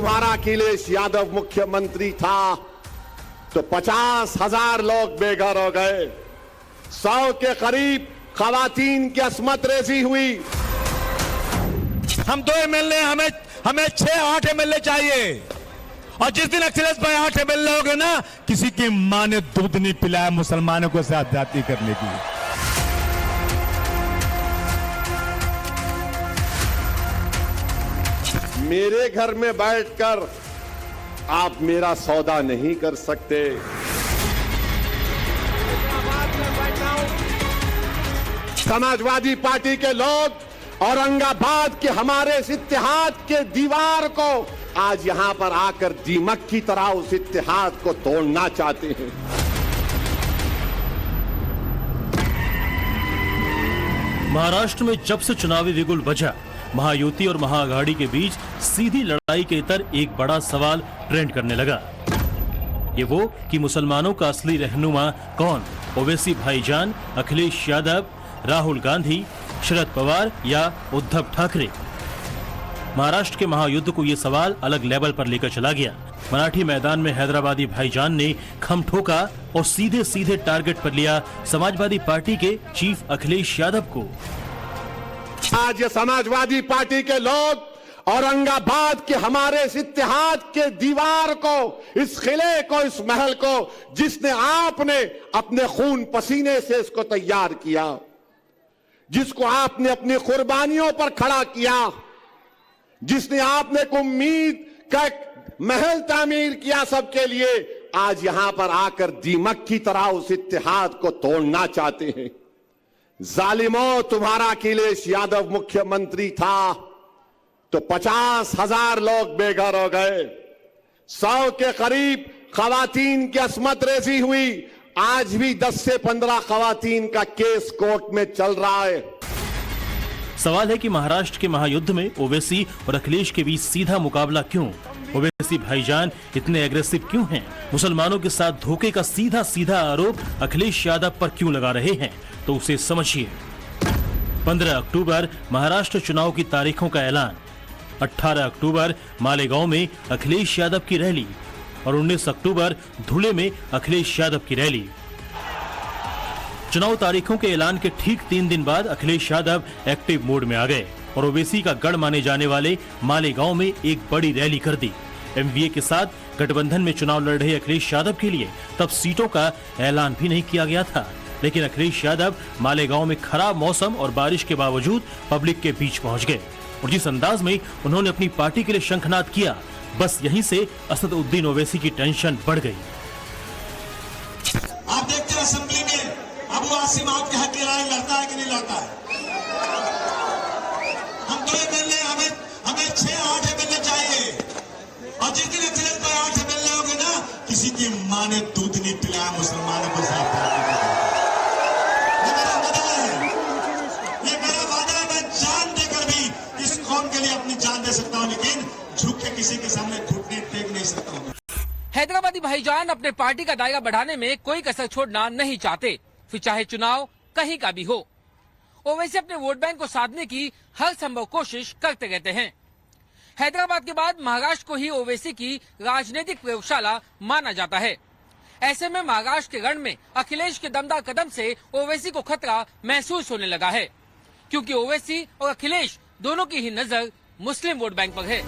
तुम्हारा अखिलेश यादव मुख्यमंत्री था तो 50,000 लोग बेघर हो गए, 100 के करीब खवातीन की अस्मत रेजी हुई। हम 2 एमएलए, हमें 6-8 एमएलए चाहिए। और जिस दिन अखिलेश भाई 8 एमएलए हो गए ना, किसी की मां ने दूध नहीं पिलाया मुसलमानों को साथ जाति करने की। मेरे घर में बैठकर आप मेरा सौदा नहीं कर सकते। समाजवादी पार्टी के लोग औरंगाबाद के हमारे इस इत्तेहाद के दीवार को आज यहां पर आकर दीमक की तरह उस इत्तेहाद को तोड़ना चाहते हैं। महाराष्ट्र में जब से चुनावी बिगुल बजा, महायुति और महाअघाड़ी के बीच सीधी लड़ाई के इतर एक बड़ा सवाल ट्रेंड करने लगा। ये वो कि मुसलमानों का असली रहनुमा कौन? ओवैसी भाईजान, अखिलेश यादव, राहुल गांधी, शरद पवार या उद्धव ठाकरे? महाराष्ट्र के महायुद्ध को ये सवाल अलग लेवल पर लेकर चला गया। मराठी मैदान में हैदराबादी भाईजान ने खम ठोका और सीधे सीधे टारगेट पर लिया समाजवादी पार्टी के चीफ अखिलेश यादव को। आज ये समाजवादी पार्टी के लोग औरंगाबाद के हमारे इस इत्तेहाद के दीवार को, इस किले को, इस महल को, जिसने आपने अपने खून पसीने से इसको तैयार किया, जिसको आपने अपनी कुर्बानियों पर खड़ा किया, जिसने आपने एक उम्मीद का महल तामीर किया सबके लिए, आज यहां पर आकर दीमक की तरह उस इत्तेहाद को तोड़ना चाहते हैं। जालिमों, तुम्हारा अखिलेश यादव मुख्यमंत्री था तो 50,000 लोग बेघर हो गए, 100 के करीब खवातीन की अस्मत रेजी हुई। आज भी 10 से 15 खवातीन का केस कोर्ट में चल रहा है। सवाल है कि महाराष्ट्र के महायुद्ध में ओवैसी और अखिलेश के बीच सीधा मुकाबला क्यों? ओवैसी भाईजान इतने एग्रेसिव क्यों हैं? मुसलमानों के साथ धोखे का सीधा सीधा आरोप अखिलेश यादव पर क्यों लगा रहे हैं? तो उसे समझिए। 15 अक्टूबर महाराष्ट्र चुनाव की तारीखों का ऐलान। 18 अक्टूबर मालेगांव में अखिलेश यादव की रैली और 19 अक्टूबर धुले में अखिलेश यादव की रैली। चुनाव तारीखों के ऐलान के ठीक 3 दिन बाद अखिलेश यादव एक्टिव मोड में आ गए और ओवैसी का गढ़ माने जाने वाले मालेगांव में एक बड़ी रैली कर दी। एमवीए के साथ गठबंधन में चुनाव लड़ रहे अखिलेश यादव के लिए तब सीटों का ऐलान भी नहीं किया गया था, लेकिन अखिलेश यादव मालेगांव में खराब मौसम और बारिश के बावजूद पब्लिक के बीच पहुंच गए और जिस अंदाज में उन्होंने अपनी पार्टी के लिए शंखनाद किया, बस यहीं से असदुद्दीन ओवैसी की टेंशन बढ़ गई। आप देखते हैं असेंबली में अबू आसिम आपके हक की लड़ाई लड़ता है कि नहीं लड़ता है? हम 2 एमएलए, हमें 6-8 एमएलए चाहिए। और जिस दिन अखिलेश भाई 8 एमएलए हो गए ना, किसी की मां ने दूध नहीं पिलाया मुसलमानों को साथ जाति करने की। ये मेरा वादा है, ये मेरा वादा है। मैं जान देकर भी इस कौम के लिए अपनी जान दे सकता हूँ, लेकिन झुक के किसी के सामने घुटने टेक नहीं सकता हूँ। हैदराबादी भाईजान अपने पार्टी का दायरा बढ़ाने में कोई कसर छोड़ना नहीं चाहते, फिर चाहे चुनाव कहीं का भी हो। ओवैसी अपने वोट बैंक को साधने की हर संभव कोशिश करते रहते हैं। हैदराबाद के बाद महाराष्ट्र को ही ओवैसी की राजनीतिक प्रयोगशाला माना जाता है। ऐसे में महाराष्ट्र के रण में अखिलेश के दमदार कदम से ओवैसी को खतरा महसूस होने लगा है, क्योंकि ओवैसी और अखिलेश दोनों की ही नजर मुस्लिम वोट बैंक पर है।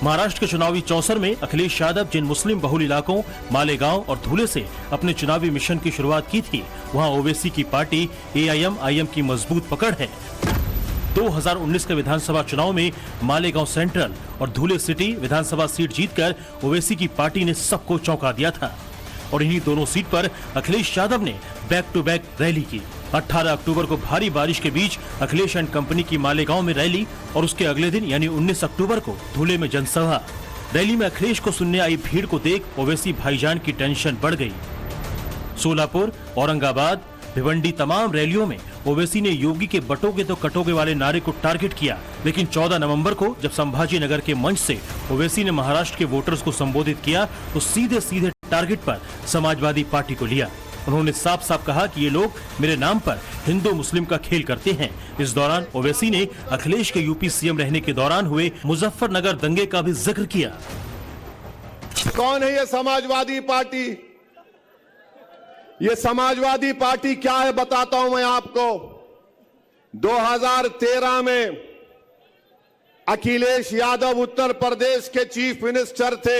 महाराष्ट्र के चुनावी चौसर में अखिलेश यादव जिन मुस्लिम बहुल इलाकों मालेगांव और धुले से अपने चुनावी मिशन की शुरुआत की थी, वहां ओवैसी की पार्टी AIM की मजबूत पकड़ है। 2019 के विधानसभा चुनाव में मालेगांव सेंट्रल और धुले सिटी विधानसभा सीट जीतकर ओवैसी की पार्टी ने सबको चौंका दिया था और इन्हीं दोनों सीट पर अखिलेश यादव ने बैक टू बैक रैली की। 18 अक्टूबर को भारी बारिश के बीच अखिलेश एंड कंपनी की मालेगांव में रैली और उसके अगले दिन यानी 19 अक्टूबर को धुले में जनसभा। रैली में अखिलेश को सुनने आई भीड़ को देख ओवैसी भाईजान की टेंशन बढ़ गई। सोलापुर, औरंगाबाद, भिवंडी तमाम रैलियों में ओवैसी ने योगी के बटोगे तो कटोगे वाले नारे को टारगेट किया, लेकिन 14 नवंबर को जब संभाजी नगर के मंच से ओवैसी ने महाराष्ट्र के वोटर्स को संबोधित किया तो सीधे सीधे टारगेट पर समाजवादी पार्टी को लिया। उन्होंने साफ साफ कहा कि ये लोग मेरे नाम पर हिंदू मुस्लिम का खेल करते हैं। इस दौरान ओवैसी ने अखिलेश के यूपी सीएम रहने के दौरान हुए मुजफ्फरनगर दंगे का भी जिक्र किया। कौन है ये समाजवादी पार्टी? ये समाजवादी पार्टी क्या है बताता हूं मैं आपको। 2013 में अखिलेश यादव उत्तर प्रदेश के चीफ मिनिस्टर थे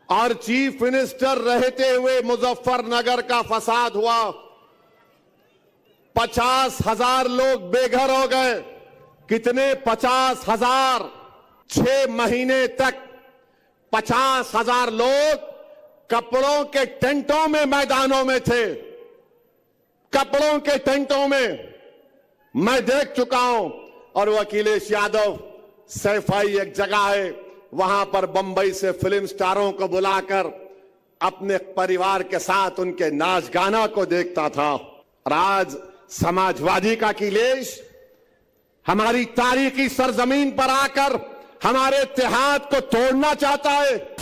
और चीफ मिनिस्टर रहते हुए मुजफ्फरनगर का फसाद हुआ। 50,000 लोग बेघर हो गए। कितने? 50,000। 6 महीने तक 50,000 लोग कपड़ों के टेंटों में मैदानों में थे। कपड़ों के टेंटों में मैं देख चुका हूं। और वो अखिलेश यादव सैफाई एक जगह है, वहां पर बंबई से फिल्म स्टारों को बुलाकर अपने परिवार के साथ उनके नाच गाना को देखता था। और आज समाजवादी का अखिलेश हमारी तारीखी सरजमीन पर आकर हमारे इतिहाद को तोड़ना चाहता है।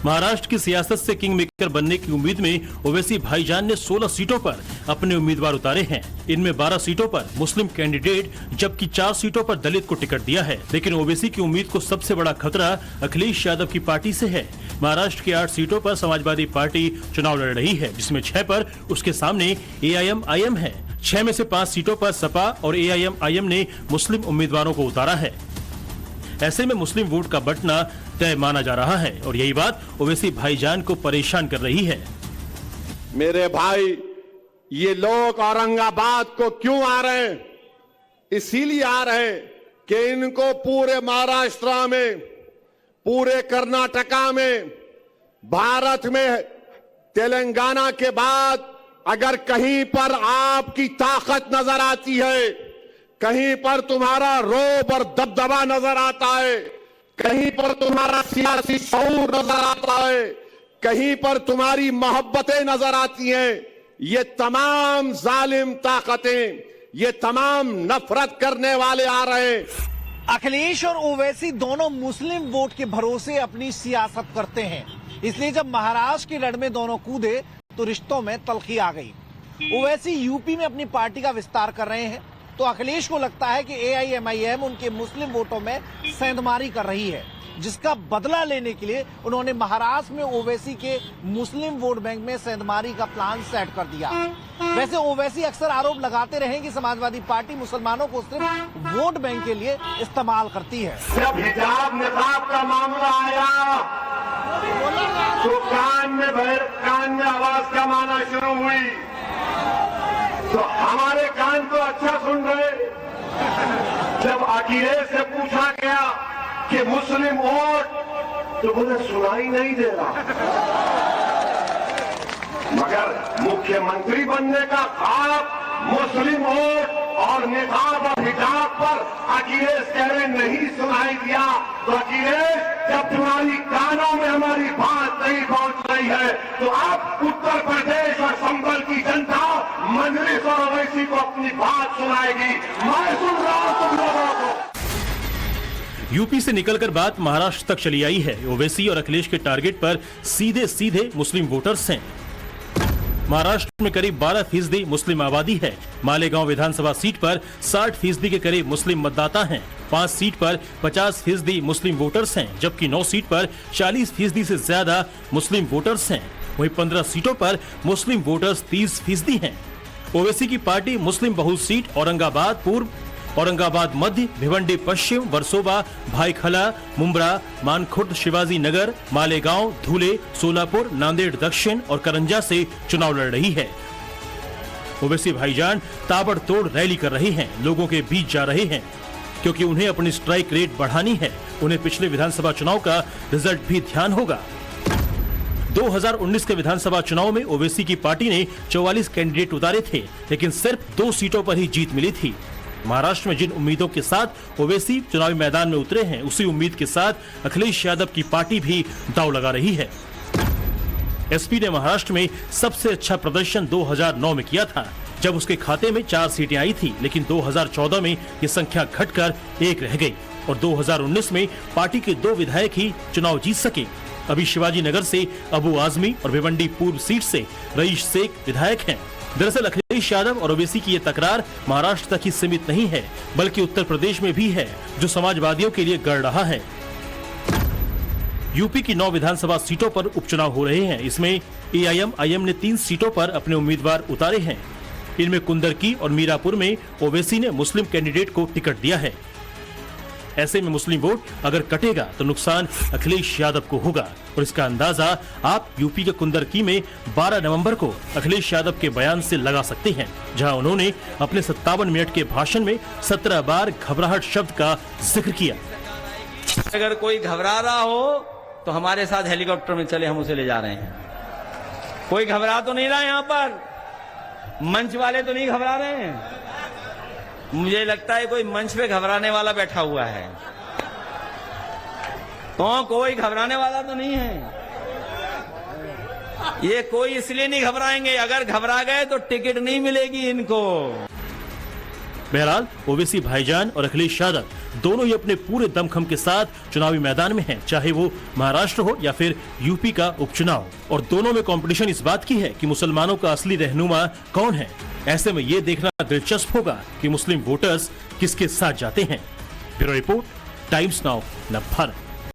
महाराष्ट्र की सियासत से किंग मेकर बनने की उम्मीद में ओवैसी भाईजान ने 16 सीटों पर अपने उम्मीदवार उतारे हैं। इनमें 12 सीटों पर मुस्लिम कैंडिडेट जबकि 4 सीटों पर दलित को टिकट दिया है। लेकिन ओवैसी की उम्मीद को सबसे बड़ा खतरा अखिलेश यादव की पार्टी से है। महाराष्ट्र की 8 सीटों पर समाजवादी पार्टी चुनाव लड़ रही है, जिसमें 6 पर उसके सामने AIM है। 6 में से 5 सीटों पर सपा और AIM ने मुस्लिम उम्मीदवारों को उतारा है। ऐसे में मुस्लिम वोट का बंटना तय माना जा रहा है और यही बात ओवैसी भाईजान को परेशान कर रही है। मेरे भाई, ये लोग औरंगाबाद को क्यों आ रहे हैं? इसीलिए आ रहे हैं कि इनको पूरे महाराष्ट्र में, पूरे कर्नाटका में, भारत में तेलंगाना के बाद अगर कहीं पर आपकी ताकत नजर आती है, कहीं पर तुम्हारा रोब और दबदबा नजर आता है, कहीं पर तुम्हारा सियासी शऊर नजर आता है, कहीं पर तुम्हारी मोहब्बतें नजर आती हैं, ये तमाम जालिम ताकतें, ये तमाम नफरत करने वाले आ रहे हैं। अखिलेश और ओवैसी दोनों मुस्लिम वोट के भरोसे अपनी सियासत करते हैं। इसलिए जब महाराष्ट्र की लड़ में दोनों कूदे तो रिश्तों में तलखी आ गई। ओवैसी यूपी में अपनी पार्टी का विस्तार कर रहे हैं तो अखिलेश को लगता है कि AIM उनके मुस्लिम वोटों में सेंधमारी कर रही है, जिसका बदला लेने के लिए उन्होंने महाराष्ट्र में ओवैसी के मुस्लिम वोट बैंक में सेंधमारी का प्लान सेट कर दिया। वैसे ओवैसी अक्सर आरोप लगाते रहे कि समाजवादी पार्टी मुसलमानों को सिर्फ वोट बैंक के लिए इस्तेमाल करती है। जब हिजाब निकाब का मामला आया तो कान में आवाज कमाना शुरू हुई, तो हमारे कान तो अच्छा सुन रहे। जब अखिलेश से पूछा गया कि मुस्लिम वोट, तो बोले सुनाई नहीं दे रहा। मगर मुख्यमंत्री बनने का ख्वाब मुस्लिम वोट और निकाब और हिजाब पर अखिलेश कह रहे नहीं सुनाई दिया। तो अखिलेश, जब तुम्हारी कानों में हमारी बात नहीं पहुंच रही है तो अब उत्तर प्रदेश और संभल की जनता मजलिस और ओवैसी को अपनी बात सुनाएगी। मैं सुन रहा हूं तुम लोगों को। यूपी से निकलकर बात महाराष्ट्र तक चली आई है। ओवैसी और अखिलेश के टारगेट पर सीधे मुस्लिम वोटर्स हैं। महाराष्ट्र में करीब 12% मुस्लिम आबादी है। मालेगांव विधानसभा सीट पर 60% के करीब मुस्लिम मतदाता हैं। 5 सीट पर 50% मुस्लिम वोटर्स हैं, जबकि 9 सीट पर 40% से ज्यादा मुस्लिम वोटर्स हैं। वहीं 15 सीटों पर मुस्लिम वोटर्स 30% हैं। ओवैसी की पार्टी मुस्लिम बहुल सीट औरंगाबाद पूर्व, औरंगाबाद मध्य, भिवंडी पश्चिम, वर्सोवा, भाईखला, मुंब्रा, मानखुर्द, शिवाजी नगर, मालेगांव, धुले, सोलापुर, नांदेड़ दक्षिण और करंजा से चुनाव लड़ रही है। ओवैसी भाईजान ताबड़तोड़ रैली कर रहे हैं, लोगों के बीच जा रहे हैं, क्योंकि उन्हें अपनी स्ट्राइक रेट बढ़ानी है। उन्हें पिछले विधानसभा चुनाव का रिजल्ट भी ध्यान होगा। 2019 के विधानसभा चुनाव में ओवैसी की पार्टी ने 44 कैंडिडेट उतारे थे, लेकिन सिर्फ 2 सीटों पर ही जीत मिली थी। महाराष्ट्र में जिन उम्मीदों के साथ ओवैसी चुनावी मैदान में उतरे हैं, उसी उम्मीद के साथ अखिलेश यादव की पार्टी भी दांव लगा रही है। एसपी ने महाराष्ट्र में सबसे अच्छा प्रदर्शन 2009 में किया था, जब उसके खाते में 4 सीटें आई थी, लेकिन 2014 में ये संख्या घटकर 1 रह गई और 2019 में पार्टी के 2 विधायक ही चुनाव जीत सके। अभी शिवाजी नगर से अबू आजमी और भिवंडी पूर्व सीट से रईस शेख विधायक हैं। दरअसल अखिलेश यादव और ओवैसी की ये तकरार महाराष्ट्र तक ही सीमित नहीं है, बल्कि उत्तर प्रदेश में भी है, जो समाजवादियों के लिए गड़ रहा है। यूपी की 9 विधानसभा सीटों पर उपचुनाव हो रहे हैं। इसमें AIM ने 3 सीटों पर अपने उम्मीदवार उतारे हैं। इनमें कुंदरकी और मीरापुर में ओवैसी ने मुस्लिम कैंडिडेट को टिकट दिया है। ऐसे में मुस्लिम वोट अगर कटेगा तो नुकसान अखिलेश यादव को होगा, और इसका अंदाजा आप यूपी के कुंदरकी में 12 नवंबर को अखिलेश यादव के बयान से लगा सकते हैं, जहां उन्होंने अपने 57 मिनट के भाषण में 17 बार घबराहट शब्द का जिक्र किया। अगर कोई घबरा रहा हो तो हमारे साथ हेलीकॉप्टर में चले, हम उसे ले जा रहे हैं। कोई घबरा तो नहीं रहा यहाँ पर, मंच वाले तो नहीं घबरा रहे हैं। मुझे लगता है कोई मंच पे घबराने वाला बैठा हुआ है। तो कोई घबराने वाला तो नहीं है। ये कोई इसलिए नहीं घबराएंगे, अगर घबरा गए तो टिकट नहीं मिलेगी इनको। बहरहाल ओवैसी भाईजान और अखिलेश यादव दोनों ही अपने पूरे दमखम के साथ चुनावी मैदान में हैं, चाहे वो महाराष्ट्र हो या फिर यूपी का उपचुनाव। और दोनों में कंपटीशन इस बात की है कि मुसलमानों का असली रहनुमा कौन है। ऐसे में ये देखना दिलचस्प होगा कि मुस्लिम वोटर्स किसके साथ जाते हैं। ब्यूरो रिपोर्ट, टाइम्स नाउ, नव भारत।